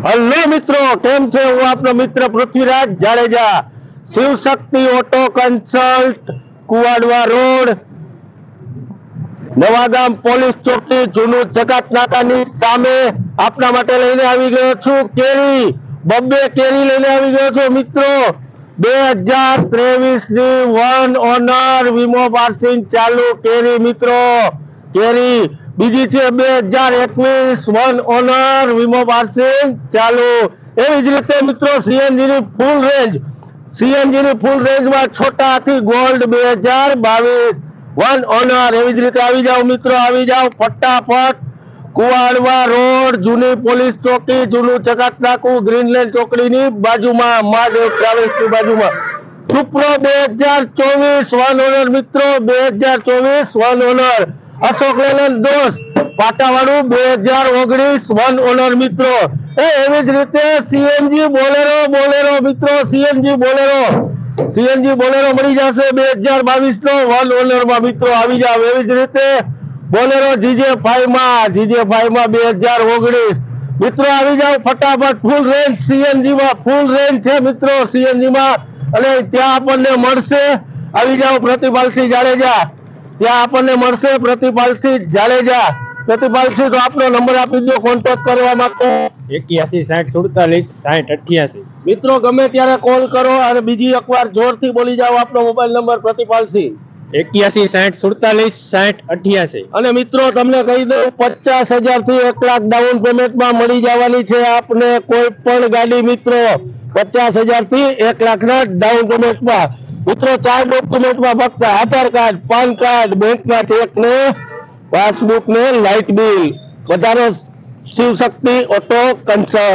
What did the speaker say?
Hello મિત્રો, કેમ છે? હું આપનો મિત્ર Prithviraj Jadeja, Shivshakti auto consult, Kuvadva road, Navagam police ચોકી, જૂનું જકાત નાકાની સામે આપના માટે લઈને આવી ગયો છું કેરી. બબ્બે કેરી લઈને આવી ગયો છું મિત્રો. 2023 ની વન ઓનર વીમો પાસિંગ ચાલુ કેરી મિત્રો. કેરી બીજી છે 2021 વન ઓનર વીમો પાસિંગ ચાલુ. એવી જ રીતે મિત્રો સીએનજી ની ફૂલ રેન્જ, માં છોટા હાથી ગોલ્ડ 2022 વન ઓનર. એવી જ રીતે આવી જાઓ મિત્રો, આવી જાઓ ફટાફટ. કુવાડવા રોડ, જૂની પોલીસ ચોકી, જૂનું ચકાત નાકું, ગ્રીનલેન્ડ ચોકડીની બાજુમાં, મહાદેવ ટ્રાવેલ્સની બાજુમાં સુપ્રો 2024 વન ઓનર મિત્રો. 2024 વન ઓનર. અશોક લેલેન્ડ દોસ્ત પાટાવાળું 2019 વન ઓનર મિત્રો. એવી જ રીતે સીએનજી બોલેરો મિત્રો, સીએનજી બોલેરો મળી જશે 2022 નો વન ઓનર માં મિત્રો. આવી જાવ. એવી જ રીતે બોલેરો GJ5 માં 2019 મિત્રો. આવી જાવ ફટાફટ. ફૂલ રેન્જ સીએનજી માં, ફૂલ રેન્જ છે મિત્રો સીએનજી માં. અને ત્યાં આપણને મળશે, આવી જાવ પ્રતિપાલસિંહ જાડેજા, ત્યાં આપણને મળશે પ્રતિપાલસિંહ જાડેજા. પ્રતિપાલસિંહ, તો આપનો નંબર આપી દો કોન્ટેક્ટ કરવા માટે. 81 60 47 60 88 મિત્રો ગમે ત્યારે કોલ કરો. અને બીજી એકવાર જોરથી બોલી જાઓ આપનો મોબાઈલ નંબર પ્રતિપાલસિંહ. 81 60 47 60 88. અને મિત્રો તમને કહી દઉં, 50,000 થી 1 લાખ ડાઉન પેમેન્ટમાં મળી જવાની છે આપને કોઈ પણ ગાડી મિત્રો. 50,000 થી 1 લાખના ડાઉન પેમેન્ટમાં મિત્રો. 4 ડોક્યુમેન્ટમાં ફક્ત આધાર કાર્ડ, પાન કાર્ડ, બેંકના ચેક ને પાસબુક ને લાઇટ બિલ. વધારો શિવશક્તિ ઓટો કન્સલ્ટ.